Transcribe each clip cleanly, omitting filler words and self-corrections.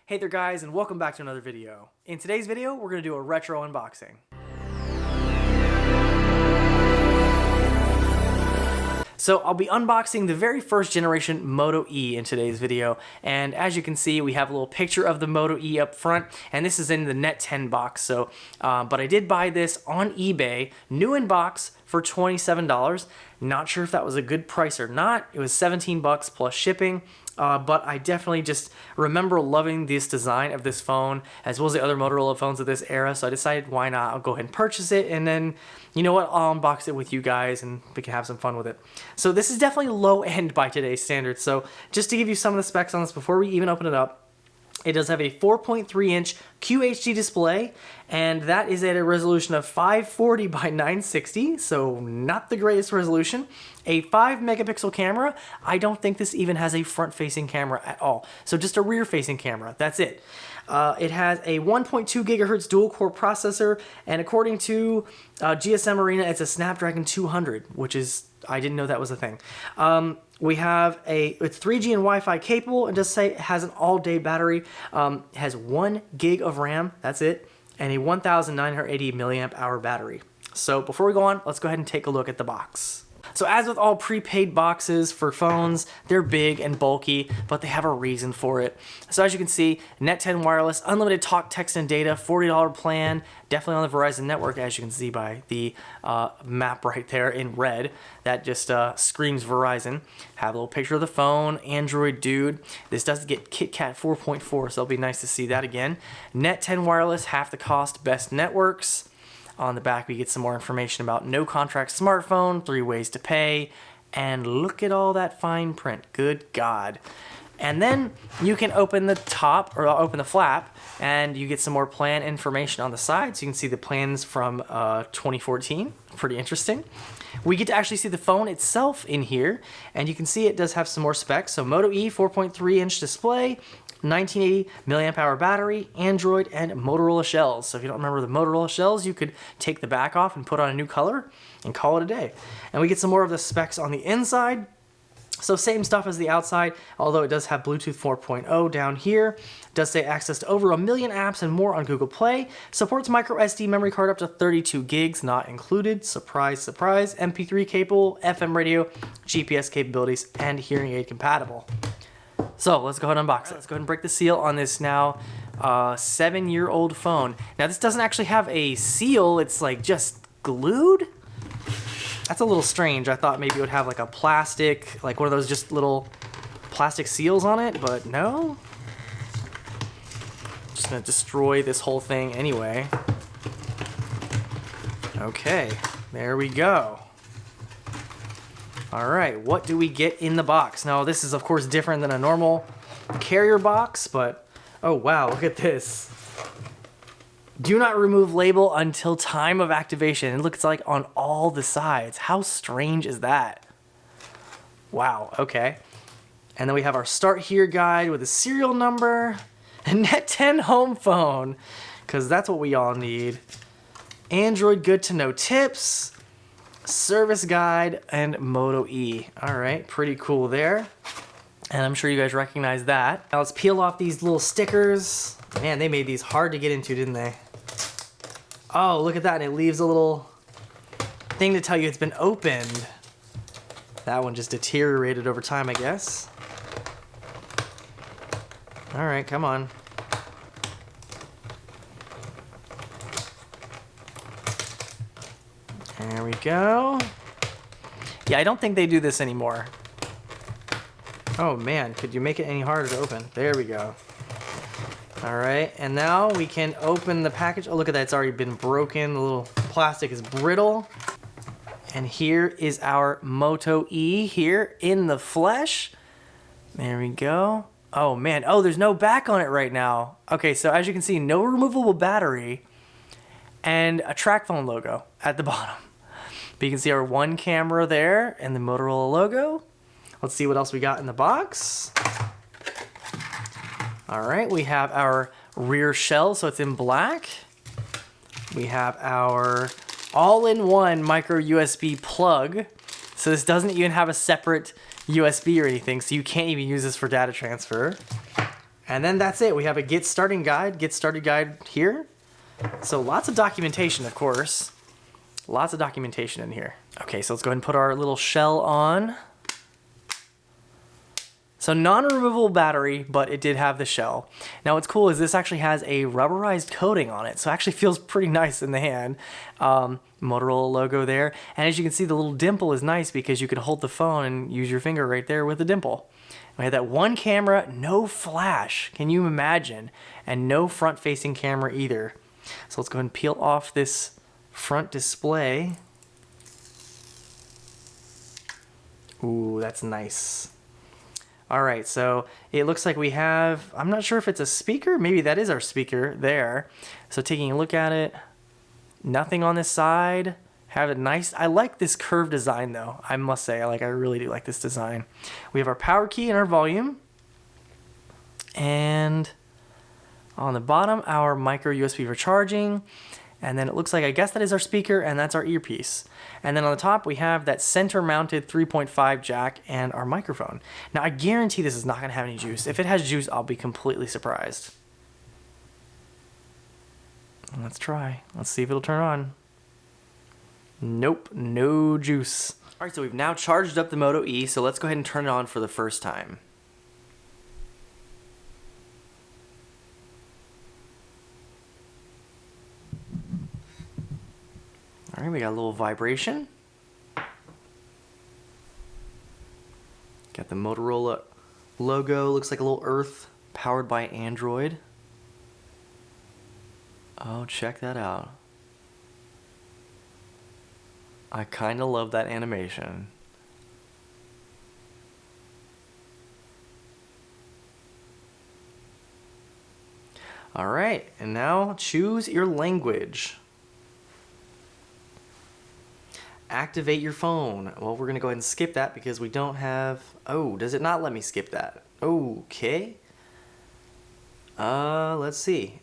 Hey there guys, and welcome back to another video. In today's video, we're going to do a retro unboxing. So I'll be unboxing the very first generation Moto E in today's video, and as you can see, we have a little picture of the Moto E up front, and this is in the Net10 box. So, but I did buy this on eBay, new in box for $27. Not sure if that was a good price or not. It was 17 bucks plus shipping. But I definitely just remember loving this design of this phone as well as the other Motorola phones of this era, so I decided why not, I'll go ahead and purchase it, and then, you know what, I'll unbox it with you guys and we can have some fun with it. So this is definitely low end by today's standards, so just to give you some of the specs on this before we even open it up, it does have a 4.3-inch QHD display, and that is at a resolution of 540 by 960, so not the greatest resolution. A 5-megapixel camera. I don't think this even has a front-facing camera at all, so just a rear-facing camera. That's it. It has a 1.2 gigahertz dual-core processor, and according to GSM Arena, it's a Snapdragon 200, which is, I didn't know that was a thing. We have it's 3G and Wi-Fi capable, and just say it has an all-day battery. It has 1 gig of RAM, that's it, and a 1,980 milliamp hour battery. So before we go on, let's go ahead and take a look at the box. So as with all prepaid boxes for phones, they're big and bulky, but they have a reason for it. So as you can see, Net10 wireless, unlimited talk, text, and data, $40 plan, definitely on the Verizon network, as you can see by the map right there in red. That just screams Verizon. Have a little picture of the phone, Android dude. This does get KitKat 4.4, so it'll be nice to see that again. Net10 wireless, half the cost, best networks. On the back, we get some more information about no contract smartphone, 3 ways to pay, and look at all that fine print. Good God. And then you can open the top, or open the flap, and you get some more plan information on the side. So you can see the plans from 2014. Pretty interesting. We get to actually see the phone itself in here, and you can see it does have some more specs. So Moto E 4.3-inch display, 1980 milliamp hour battery, Android, and Motorola shells. So if you don't remember the Motorola shells, you could take the back off and put on a new color and call it a day. And we get some more of the specs on the inside. So same stuff as the outside, although it does have Bluetooth 4.0 down here. It does say access to over 1 million apps and more on Google Play. Supports micro SD memory card up to 32 gigs, not included. Surprise, surprise. MP3 capable, FM radio, GPS capabilities, and hearing aid compatible. So let's go ahead and unbox it. Let's go ahead and break the seal on this now 7-year-old phone. Now this doesn't actually have a seal, it's like just glued? That's a little strange. I thought maybe it would have like a plastic, like one of those just little plastic seals on it, but no. Just gonna destroy this whole thing anyway. Okay, there we go. All right, what do we get in the box? Now, this is, of course, different than a normal carrier box, but, oh, wow, look at this. Do not remove label until time of activation. It looks like on all the sides. How strange is that? Wow, okay. And then we have our Start Here guide with a serial number, a Net10 home phone, because that's what we all need. Android good to know tips. Service guide, and Moto E. All right, pretty cool there. And I'm sure you guys recognize that. Now let's peel off these little stickers. Man, they made these hard to get into, didn't they? Oh, look at that, and it leaves a little thing to tell you it's been opened. That one just deteriorated over time, I guess. All right, come on. There we go. Yeah, I don't think they do this anymore. Oh man, could you make it any harder to open? There we go. All right, and now we can open the package. Oh, look at that, it's already been broken. The little plastic is brittle. And here is our Moto E here in the flesh. There we go. Oh man, oh, there's no back on it right now. Okay, so as you can see, no removable battery and a track phone logo at the bottom. But you can see our one camera there and the Motorola logo. Let's see what else we got in the box. All right, we have our rear shell, so it's in black. We have our all-in-one micro USB plug. So this doesn't even have a separate USB or anything, so you can't even use this for data transfer. And then that's it. We have a get started guide here. So lots of documentation, of course. Lots of documentation in here. Okay, so let's go ahead and put our little shell on. So non-removable battery, but it did have the shell. Now what's cool is this actually has a rubberized coating on it, so it actually feels pretty nice in the hand. Motorola logo there. And as you can see, the little dimple is nice because you can hold the phone and use your finger right there with the dimple. We had that one camera, no flash. Can you imagine? And no front-facing camera either. So let's go ahead and peel off this front display. Ooh, that's nice. All right, so it looks like we have, I'm not sure if it's a speaker. Maybe that is our speaker there. So taking a look at it, nothing on this side. Have a nice, I like this curved design though. I must say, I really do like this design. We have our power key and our volume. And on the bottom, our micro USB for charging. And then it looks like, I guess that is our speaker and that's our earpiece. And then on the top, we have that center mounted 3.5 jack and our microphone. Now I guarantee this is not gonna have any juice. If it has juice, I'll be completely surprised. Let's try. Let's see if it'll turn on. Nope, no juice. All right, so we've now charged up the Moto E, so let's go ahead and turn it on for the first time. All right, we got a little vibration. Got the Motorola logo, looks like a little Earth, powered by Android. Oh, check that out. I kind of love that animation. All right, and now choose your language. Activate your phone. Well, we're gonna go ahead and skip that because we don't have, oh, does it not let me skip that? Okay. Let's see.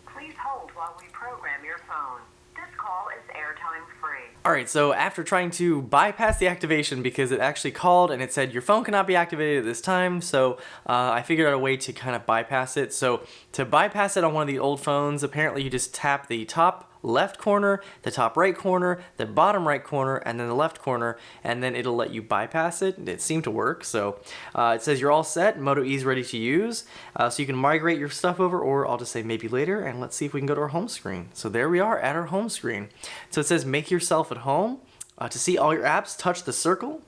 Please hold while we program your phone. This call is airtime free. All right, so after trying to bypass the activation because it actually called and it said your phone cannot be activated at this time, so I figured out a way to kind of bypass it. So to bypass it on one of the old phones, apparently you just tap the top left corner, the top right corner, the bottom right corner, and then the left corner, and then it'll let you bypass it. It seemed to work. So it says you're all set, Moto E is ready to use. So you can migrate your stuff over, or I'll just say maybe later, and let's see if we can go to our home screen. So there we are at our home screen. So it says make yourself at home. To see all your apps, touch the circle.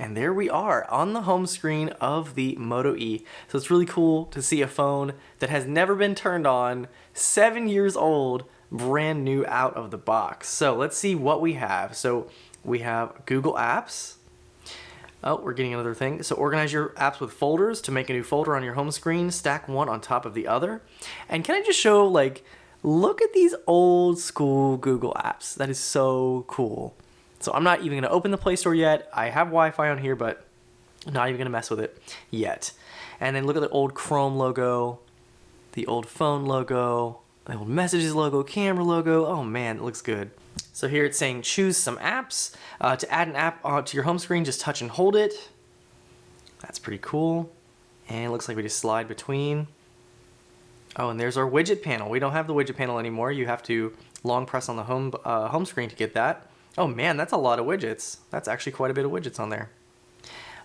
And there we are on the home screen of the Moto E. So it's really cool to see a phone that has never been turned on, 7 years old, brand new out of the box. So let's see what we have. So we have Google Apps. Oh, we're getting another thing. So organize your apps with folders to make a new folder on your home screen. Stack one on top of the other. And can I just show, like, look at these old school Google apps. That is so cool. So I'm not even going to open the Play Store yet. I have Wi-Fi on here, but I'm not even going to mess with it yet. And then look at the old Chrome logo, the old phone logo, the old messages logo, camera logo. Oh man, it looks good. So here it's saying choose some apps. To add an app to your home screen, just touch and hold it. That's pretty cool. And it looks like we just slide between. Oh, and there's our widget panel. We don't have the widget panel anymore. You have to long press on the home screen to get that. Oh man, that's a lot of widgets. That's actually quite a bit of widgets on there.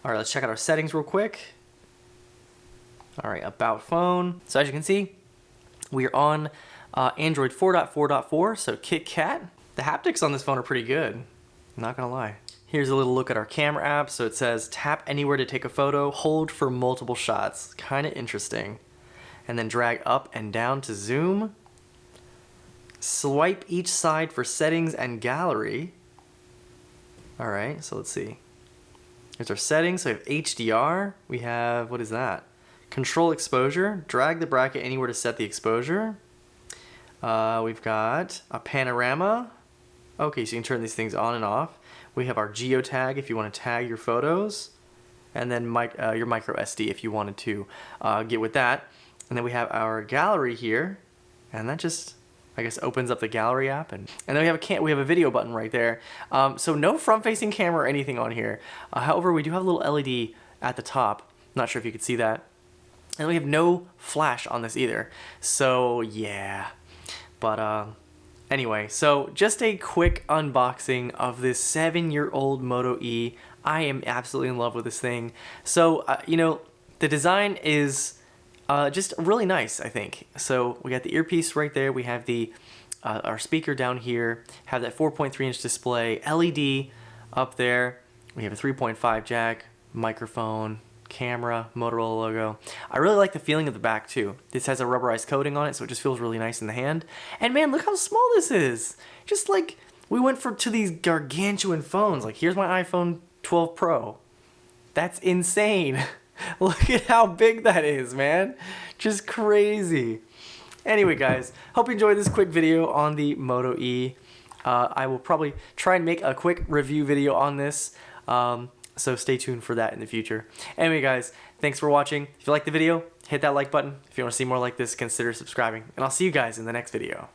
All right, let's check out our settings real quick. All right, about phone. So as you can see, we are on Android 4.4.4, so Kit Kat. The haptics on this phone are pretty good, not gonna lie. Here's a little look at our camera app. So it says tap anywhere to take a photo, hold for multiple shots. Kind of interesting. And then drag up and down to zoom. Swipe each side for settings and gallery. All right, so let's see. Here's our settings. So we have HDR. We have, what is that? Control exposure. Drag the bracket anywhere to set the exposure. We've got a panorama. Okay, so you can turn these things on and off. We have our geotag if you want to tag your photos. And then your micro SD if you wanted to get with that. And then we have our gallery here. And that just, I guess, opens up the gallery app, and then we have a video button right there. So no front-facing camera or anything on here. However, we do have a little LED at the top. Not sure if you could see that. And we have no flash on this either. So yeah, but anyway, so just a quick unboxing of this 7-year-old Moto E. I am absolutely in love with this thing. So you know, the design is just really nice, I think. So we got the earpiece right there. We have the our speaker down here. Have that 4.3-inch display, LED up there. We have a 3.5 jack, microphone, camera, Motorola logo. I really like the feeling of the back too. This has a rubberized coating on it, so it just feels really nice in the hand. And man, look how small this is. Just like we went to these gargantuan phones. Like here's my iPhone 12 Pro. That's insane. Look at how big that is, man. Just crazy. Anyway, guys, hope you enjoyed this quick video on the Moto E. I will probably try and make a quick review video on this. So stay tuned for that in the future. Anyway, guys, thanks for watching. If you liked the video, hit that like button. If you want to see more like this, consider subscribing. And I'll see you guys in the next video.